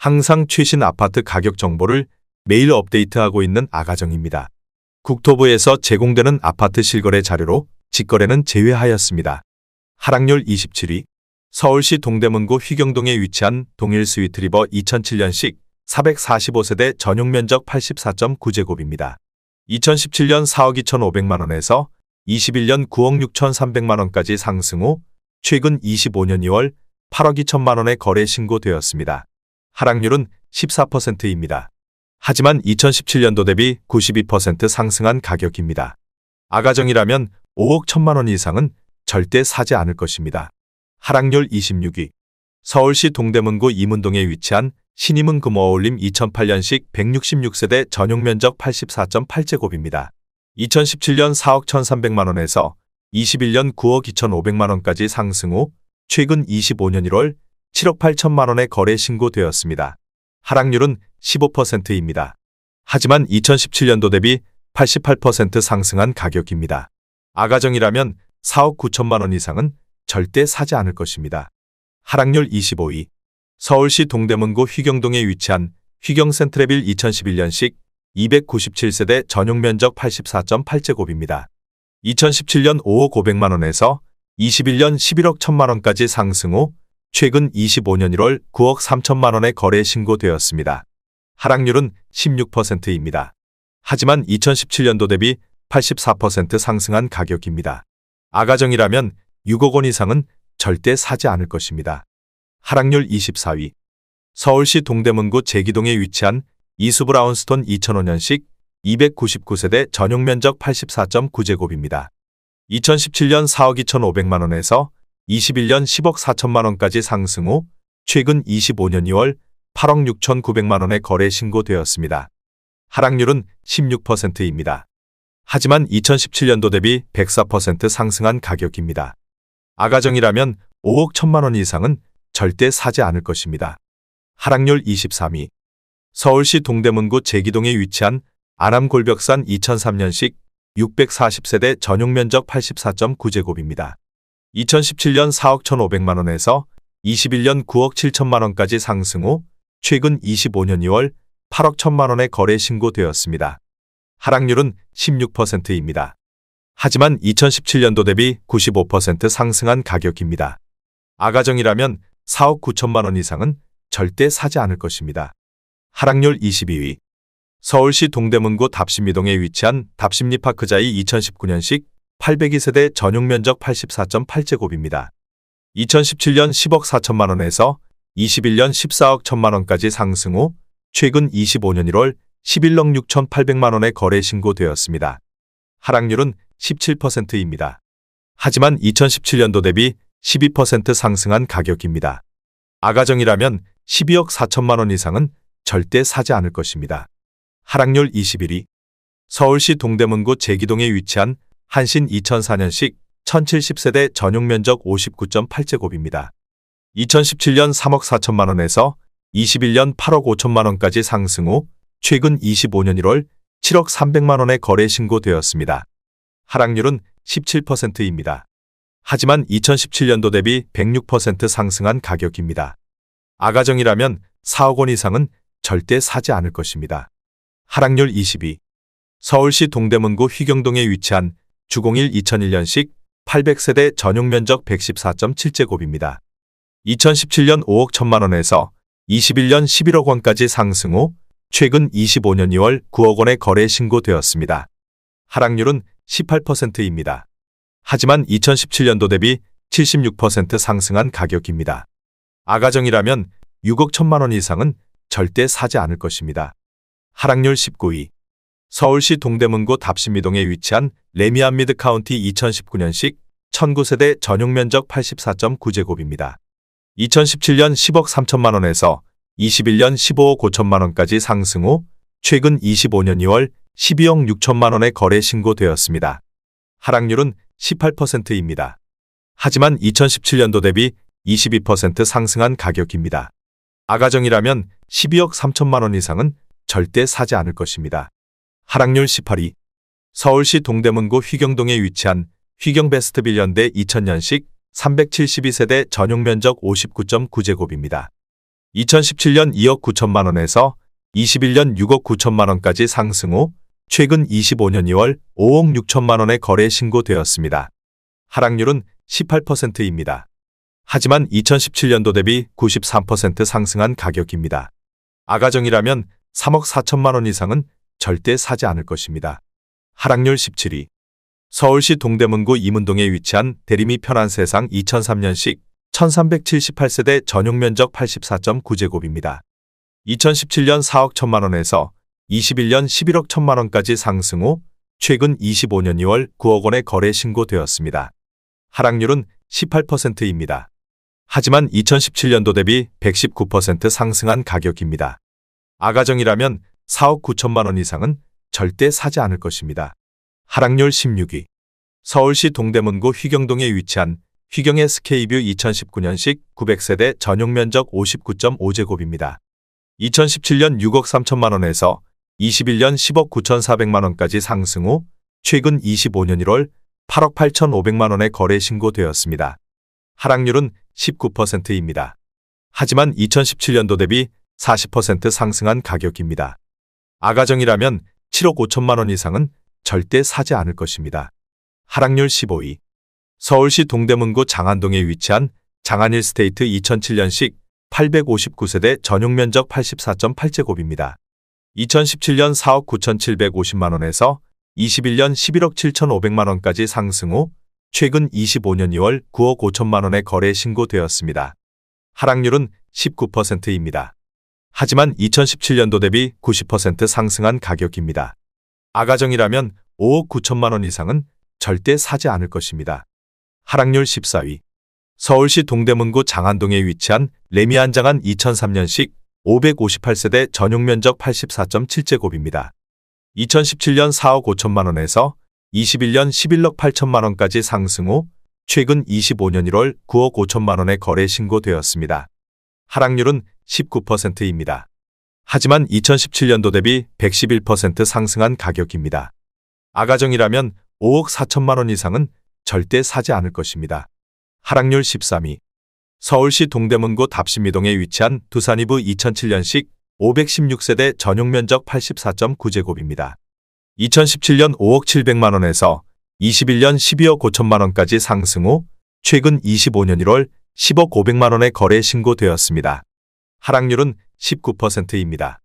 항상 최신 아파트 가격 정보를 매일 업데이트하고 있는 아가정입니다. 국토부에서 제공되는 아파트 실거래 자료로 직거래는 제외하였습니다. 하락률 27위. 서울시 동대문구 휘경동에 위치한 동일 스위트리버 2007년식 445세대 전용 면적 84.9제곱입니다. 2017년 4억 2,500만 원에서 21년 9억 6,300만 원까지 상승 후 최근 25년 2월 8억 2천만 원에 거래 신고되었습니다. 하락률은 14%입니다. 하지만 2017년도 대비 92% 상승한 가격입니다. 아가정이라면 5억 1천만 원 이상은 절대 사지 않을 것입니다. 하락률 26위. 서울시 동대문구 이문동에 위치한 신임은 금어울림 2008년식 166세대 전용 면적 84.8제곱입니다. 2017년 4억 1,300만 원에서 21년 9억 2,500만 원까지 상승 후 최근 25년 1월 7억 8천만 원에 거래 신고되었습니다. 하락률은 15%입니다. 하지만 2017년도 대비 88% 상승한 가격입니다. 아가정이라면 4억 9천만 원 이상은 절대 사지 않을 것입니다. 하락률 25위. 서울시 동대문구 휘경동에 위치한 휘경센트레빌 2011년식 297세대 전용 면적 84.8제곱입니다. 2017년 5억 500만 원에서 21년 11억 1천만 원까지 상승 후 최근 25년 1월 9억 3천만 원에 거래 신고되었습니다. 하락률은 16%입니다. 하지만 2017년도 대비 84% 상승한 가격입니다. 아가정이라면 6억 원 이상은 절대 사지 않을 것입니다. 하락률 24위. 서울시 동대문구 제기동에 위치한 이수브라운스톤 2005년식 299세대 전용 면적 84.9제곱입니다. 2017년 4억 2,500만 원에서 21년 10억 4천만 원까지 상승 후 최근 25년 2월 8억 6,900만 원에 거래 신고되었습니다. 하락률은 16%입니다. 하지만 2017년도 대비 104% 상승한 가격입니다. 아가정이라면 5억 1천만 원 이상은 절대 사지 않을 것입니다. 하락률 23위. 서울시 동대문구 제기동에 위치한 아남골벽산 2003년식 640세대 전용 면적 84.9제곱입니다. 2017년 4억 1,500만 원에서 21년 9억 7천만 원까지 상승 후 최근 25년 2월 8억 1천만 원에 거래 신고되었습니다. 하락률은 16%입니다. 하지만 2017년도 대비 95% 상승한 가격입니다. 아가정이라면 4억 9천만 원 이상은 절대 사지 않을 것입니다. 하락률 22위. 서울시 동대문구 답심이동에 위치한 답심리파크자이 2019년식 802세대 전용 면적 84.8제곱입니다. 2017년 10억 4천만 원에서 21년 14억 1천만 원까지 상승 후 최근 25년 1월 11억 6,800만 원에 거래 신고되었습니다. 하락률은 17%입니다. 하지만 2017년도 대비 12% 상승한 가격입니다. 아가정이라면 12억 4천만 원 이상은 절대 사지 않을 것입니다. 하락률 21위. 서울시 동대문구 제기동에 위치한 한신 2004년식 1070세대 전용 면적 59.8제곱입니다. 2017년 3억 4천만 원에서 21년 8억 5천만 원까지 상승 후 최근 25년 1월 7억 300만 원에 거래 신고되었습니다. 하락률은 17%입니다. 하지만 2017년도 대비 106% 상승한 가격입니다. 아가정이라면 4억 원 이상은 절대 사지 않을 것입니다. 하락률 22. 서울시 동대문구 휘경동에 위치한 주공일 2001년식 800세대 전용 면적 114.7제곱입니다. 2017년 5억 1천만 원에서 21년 11억 원까지 상승 후 최근 25년 2월 9억 원에 거래 신고되었습니다. 하락률은 18%입니다. 하지만 2017년도 대비 76% 상승한 가격입니다. 아가정이라면 6억 1천만 원 이상은 절대 사지 않을 것입니다. 하락률 19위. 서울시 동대문구 답심이동에 위치한 레미안 미드카운티 2019년식 1009세대 전용 면적 84.9제곱입니다. 2017년 10억 3천만 원에서 21년 15억 5천만 원까지 상승 후 최근 25년 2월 12억 6천만 원에 거래 신고되었습니다. 하락률은 18%입니다. 하지만 2017년도 대비 22% 상승한 가격입니다. 아가정이라면 12억 3천만 원 이상은 절대 사지 않을 것입니다. 하락률 18위. 서울시 동대문구 휘경동에 위치한 휘경베스트 빌런대 2000년식 372세대 전용 면적 59.9제곱입니다. 2017년 2억 9천만 원에서 21년 6억 9천만 원까지 상승 후 최근 25년 2월 5억 6천만 원의 거래 신고되었습니다. 하락률은 18%입니다. 하지만 2017년도 대비 93% 상승한 가격입니다. 아가정이라면 3억 4천만 원 이상은 절대 사지 않을 것입니다. 하락률 17위. 서울시 동대문구 이문동에 위치한 대림이 편한 세상 2003년식 1378세대 전용 면적 84.9제곱입니다. 2017년 4억 1천만 원에서 21년 11억 1천만 원까지 상승 후 최근 25년 2월 9억 원의 거래 신고되었습니다. 하락률은 18%입니다. 하지만 2017년도 대비 119% 상승한 가격입니다. 아가정이라면 4억 9천만 원 이상은 절대 사지 않을 것입니다. 하락률 16위. 서울시 동대문구 휘경동에 위치한 휘경의 스케이뷰 2019년식 900세대 전용 면적 59.5제곱입니다. 2017년 6억 3천만 원에서 21년 10억 9,400만 원까지 상승 후 최근 25년 1월 8억 8,500만 원의 거래 신고되었습니다. 하락률은 19%입니다. 하지만 2017년도 대비 40% 상승한 가격입니다. 아가정이라면 7억 5천만 원 이상은 절대 사지 않을 것입니다. 하락률 15위. 서울시 동대문구 장안동에 위치한 장안힐스테이트 2007년식 859세대 전용 면적 84.8제곱입니다. 2017년 4억 9,750만 원에서 21년 11억 7,500만 원까지 상승 후 최근 25년 2월 9억 5천만 원의 거래 신고되었습니다. 하락률은 19%입니다. 하지만 2017년도 대비 90% 상승한 가격입니다. 아가정이라면 5억 9천만 원 이상은 절대 사지 않을 것입니다. 하락률 14위. 서울시 동대문구 장안동에 위치한 레미안장안 2003년식 558세대 전용 면적 84.7제곱입니다. 2017년 4억 5천만 원에서 21년 11억 8천만 원까지 상승 후 최근 25년 1월 9억 5천만 원의 거래 신고되었습니다. 하락률은 19%입니다. 하지만 2017년도 대비 111% 상승한 가격입니다. 아가정이라면 5억 4천만 원 이상은 절대 사지 않을 것입니다. 하락률 13위. 서울시 동대문구 답심이동에 위치한 두산이브 2007년식 516세대 전용 면적 84.9제곱입니다. 2017년 5억 700만 원에서 21년 12억 5천만 원까지 상승 후 최근 25년 1월 10억 500만 원의 거래 신고되었습니다. 하락률은 19%입니다.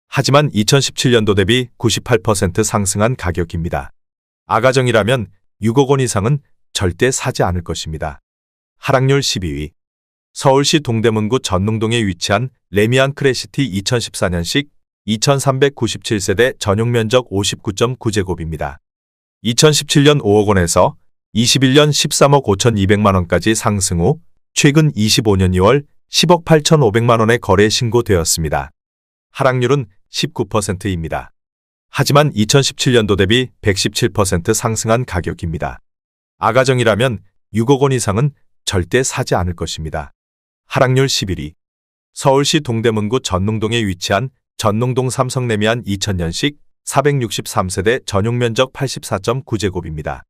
하지만 2017년도 대비 98% 상승한 가격입니다. 아가정이라면 6억 원 이상은 절대 사지 않을 것입니다. 하락률 12위. 서울시 동대문구 전농동에 위치한 레미안 크래시티 2014년식 2397세대 전용 면적 59.9제곱입니다. 2017년 5억 원에서 21년 13억 5,200만 원까지 상승 후 최근 25년 2월 10억 8,500만 원의 거래 신고되었습니다. 하락률은 19%입니다. 하지만 2017년도 대비 117% 상승한 가격입니다. 아가정이라면 6억 원 이상은 절대 사지 않을 것입니다. 하락률 11위. 서울시 동대문구 전농동에 위치한 전농동 삼성레미안 2000년식 463세대 전용 면적 84.9제곱입니다.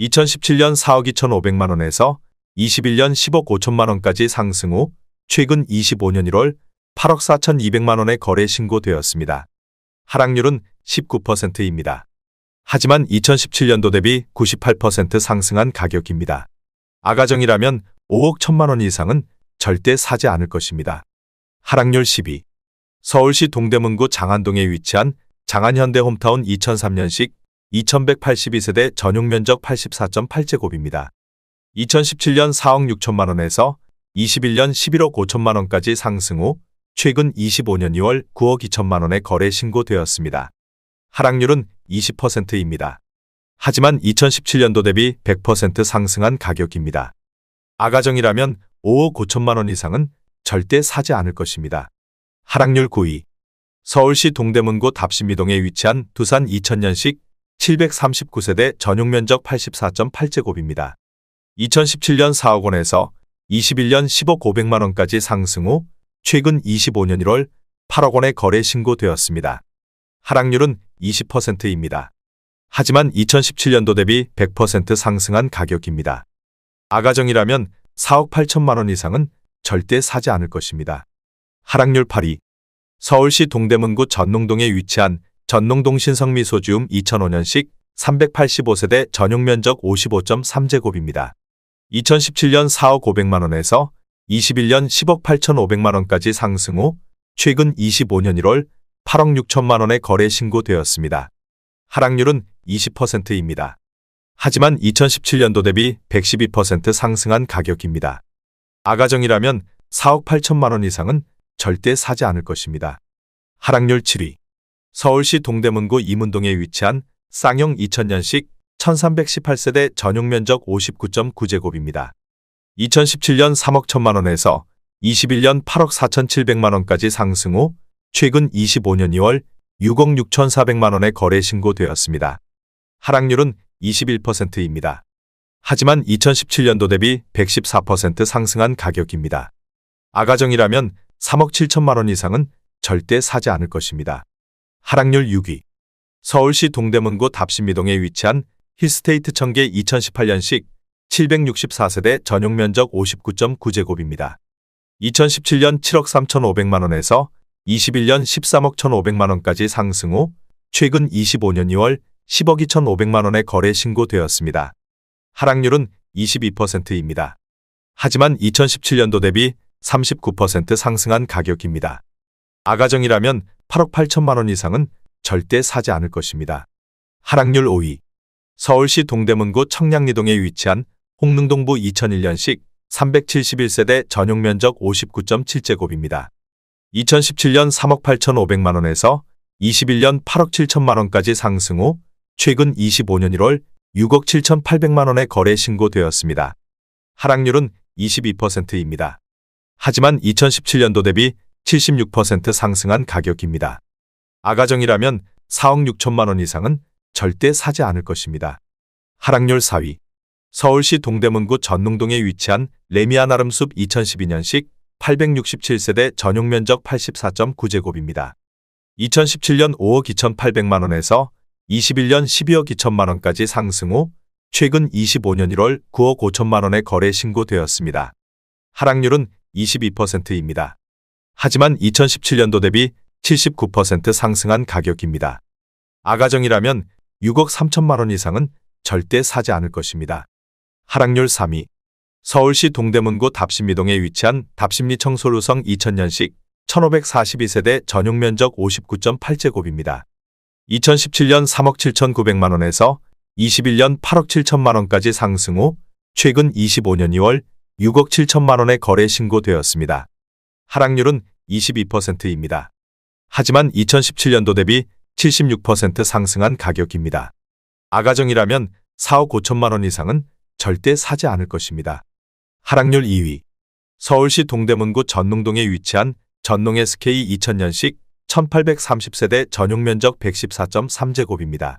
2017년 4억 2,500만 원에서 21년 10억 5천만 원까지 상승 후 최근 25년 1월 8억 4,200만 원의 거래 신고되었습니다. 하락률은 19%입니다. 하지만 2017년도 대비 98% 상승한 가격입니다. 아가정이라면 5억 1천만 원 이상은 절대 사지 않을 것입니다. 하락률 10위. 서울시 동대문구 장안동에 위치한 장안현대홈타운 2003년식 2182세대 전용 면적 84.8제곱입니다. 2017년 4억 6천만 원에서 21년 11억 5천만 원까지 상승 후 최근 25년 2월 9억 2천만 원의 거래 신고되었습니다. 하락률은 20%입니다. 하지만 2017년도 대비 100% 상승한 가격입니다. 아가정이라면 5억 5천만 원 이상은 절대 사지 않을 것입니다. 하락률 9위. 서울시 동대문구 답심이동에 위치한 두산 2000년식 739세대 전용 면적 84.8제곱입니다. 2017년 4억 원에서 21년 10억 500만 원까지 상승 후 최근 25년 1월 8억 원의 거래 신고되었습니다. 하락률은 20%입니다. 하지만 2017년도 대비 100% 상승한 가격입니다. 아가정이라면 4억 8천만 원 이상은 절대 사지 않을 것입니다. 하락률 8위. 서울시 동대문구 전농동에 위치한 전농동 신성미소지움 2005년식 385세대 전용 면적 55.3제곱입니다. 2017년 4억 500만원에서 21년 10억 8,500만원까지 상승 후 최근 25년 1월 8억 6천만원에 거래 신고되었습니다. 하락률은 20%입니다. 하지만 2017년도 대비 112% 상승한 가격입니다. 아가정이라면 4억 8천만원 이상은 절대 사지 않을 것입니다. 하락률 7위. 서울시 동대문구 이문동에 위치한 쌍용 2000년식 1318세대 전용 면적 59.9제곱입니다. 2017년 3억 1천만원에서 21년 8억 4,700만원까지 상승 후 최근 25년 2월 6억 6,400만원에 거래 신고되었습니다. 하락률은 21%입니다. 하지만 2017년도 대비 114% 상승한 가격입니다. 아가정이라면 3억 7천만원 이상은 절대 사지 않을 것입니다. 하락률 6위. 서울시 동대문구 답신미동에 위치한 힐스테이트 청계 2018년식 764세대 전용 면적 59.9제곱입니다. 2017년 7억 3,500만원에서 21년 13억 1,500만원까지 상승 후 최근 25년 2월 10억 2,500만원에 거래 신고되었습니다. 하락률은 22%입니다. 하지만 2017년도 대비 39% 상승한 가격입니다. 아가정이라면 8억 8천만원 이상은 절대 사지 않을 것입니다. 하락률 5위. 서울시 동대문구 청량리동에 위치한 홍능동부 2001년식 371세대 전용 면적 59.7제곱입니다. 2017년 3억 8,500만원에서 21년 8억 7천만원까지 상승 후 최근 25년 1월 6억 7,800만원에 거래 신고되었습니다. 하락률은 22%입니다. 하지만 2017년도 대비 76% 상승한 가격입니다. 아가정이라면 4억 6천만원 이상은 절대 사지 않을 것입니다. 하락률 4위. 서울시 동대문구 전농동에 위치한 레미안 아름숲 2012년식 867세대 전용 면적 84.9제곱입니다. 2017년 5억 2,800만원에서 21년 12억 2천만원까지 상승 후 최근 25년 1월 9억 5천만원에 거래 신고되었습니다. 하락률은 22%입니다. 하지만 2017년도 대비 79% 상승한 가격입니다. 아가정이라면 6억 3천만원 이상은 절대 사지 않을 것입니다. 하락률 3위. 서울시 동대문구 답신미동에 위치한 답신리 청솔루성 2000년식 1542세대 전용 면적 59.8제곱입니다. 2017년 3억 7,900만원에서 21년 8억 7천만원까지 상승 후 최근 25년 2월 6억 7천만원에 거래 신고되었습니다. 하락률은 22%입니다. 하지만 2017년도 대비 76% 상승한 가격입니다. 아가정이라면 4억 5천만원 이상은 절대 사지 않을 것입니다. 하락률 2위. 서울시 동대문구 전농동에 위치한 전농 SK 2000년식 1830세대 전용 면적 114.3제곱입니다.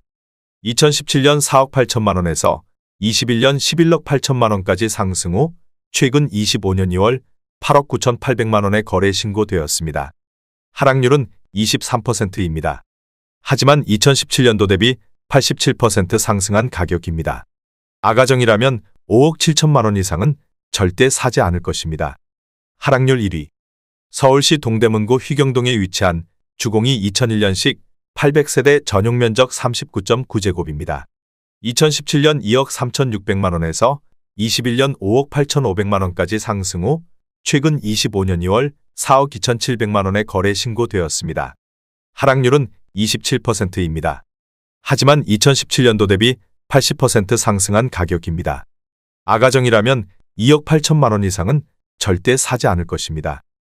2017년 4억 8천만원에서 21년 11억 8천만원까지 상승 후 최근 25년 2월 8억 9,800만원에 거래 신고되었습니다. 하락률은 23%입니다. 하지만 2017년도 대비 87% 상승한 가격입니다. 아가정이라면 5억 7천만원 이상은 절대 사지 않을 것입니다. 하락률 1위. 서울시 동대문구 휘경동에 위치한 주공이 2001년식 800세대 전용 면적 39.9제곱입니다. 2017년 2억 3,600만원에서 21년 5억 8,500만원까지 상승 후 최근 25년 2월 4억 2,700만원에 거래 신고되었습니다. 하락률은 27%입니다. 하지만 2017년도 대비 80% 상승한 가격입니다. 아가정이라면 2억 8천만원 이상은 절대 사지 않을 것입니다.